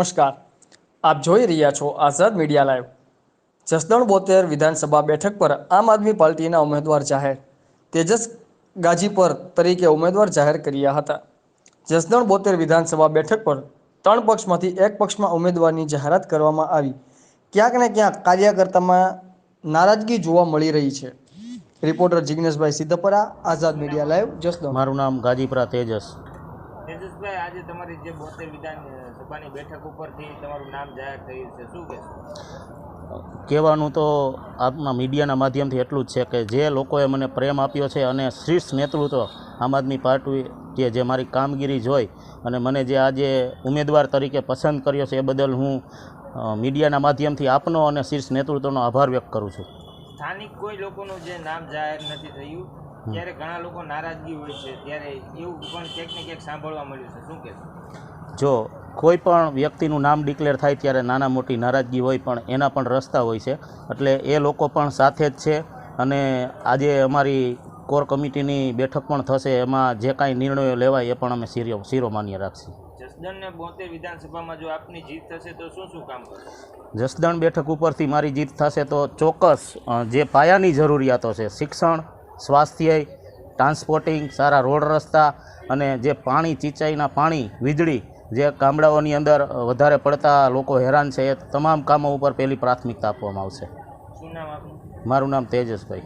નમસ્કાર, આપ જોઈ રહ્યા છો આઝાદ મીડિયા લાઈવ। જસદણ 72 વિધાનસભા બેઠક પર આમ આદમી પાર્ટીના ઉમેદવાર જાહેર તેજસ ગાજીપર તરીકે ઉમેદવાર જાહેર કર્યા હતા। જસદણ 72 વિધાનસભા બેઠક પર 3 પક્ષમાંથી એક પક્ષમાં ઉમેદવારની જાહેરાત કરવામાં આવી। ક્યાંક ને ક્યાંક કાર્યકર્તામાં નારાજગી જોવા મળી રહી છે। રિપોર્ટર જિગ્નેશભાઈ સિદ્ધપરા, આઝાદ મીડિયા લાઈવ, જસદણ। મારું નામ ગાજીપરા તેજસ। તેજસભાઈ, આજે તમારી જે 72 વિધાનસભાની બેઠક ઉપરથી તમારું નામ જાહેર થયું છે, શું કહેશો? કહેવાનું તો આપના મીડિયાના માધ્યમથી એટલું જ છે કે જે લોકોએ મને પ્રેમ આપ્યો છે અને શીર્ષ નેતૃત્વ આમ આદમી પાર્ટીએ જે મારી કામગીરી જોઈ અને મને જે આજે ઉમેદવાર તરીકે પસંદ કર્યો છે એ બદલ હું મીડિયાના માધ્યમથી આપનો અને શીર્ષ નેતૃત્વનો આભાર વ્યક્ત કરું છું। સ્થાનિક કોઈ લોકોનું જે નામ જાહેર નથી થયું ત્યારે ઘણા લોકો નારાજગી હોય છે, ત્યારે એવું પણ ક્યાંક ને ક્યાંક સાંભળવા મળ્યું છે, શું કહેશો? જો કોઈ પણ વ્યક્તિનું નામ ડિક્લેર થાય ત્યારે નાના મોટી નારાજગી હોય, પણ એના પણ રસ્તા હોય છે, એટલે એ લોકો પણ સાથે જ છે। અને આજે અમારી કોર કમિટીની બેઠક પણ થશે, એમાં જે કાંઈ નિર્ણયો લેવાય એ પણ અમે શિરોમાન્ય રાખીશું। જસદણ ને 72 વિધાનસભામાં જો આપની જીત થશે તો શું શું કામ કરશો? જસદણ બેઠક ઉપરથી મારી જીત થશે તો ચોક્કસ જે પાયાની જરૂરિયાતો છે, શિક્ષણ, સ્વાસ્થ્ય, ટ્રાન્સપોર્ટિંગ, સારા રોડ રસ્તા અને જે પાણી, સિંચાઈના પાણી, વીજળી, જે ગામડાઓની અંદર વધારે પડતા લોકો હેરાન છે, એ તમામ કામો ઉપર પહેલી પ્રાથમિકતા આપવામાં આવશે। શું નામ આપનું? મારું નામ તેજસભાઈ।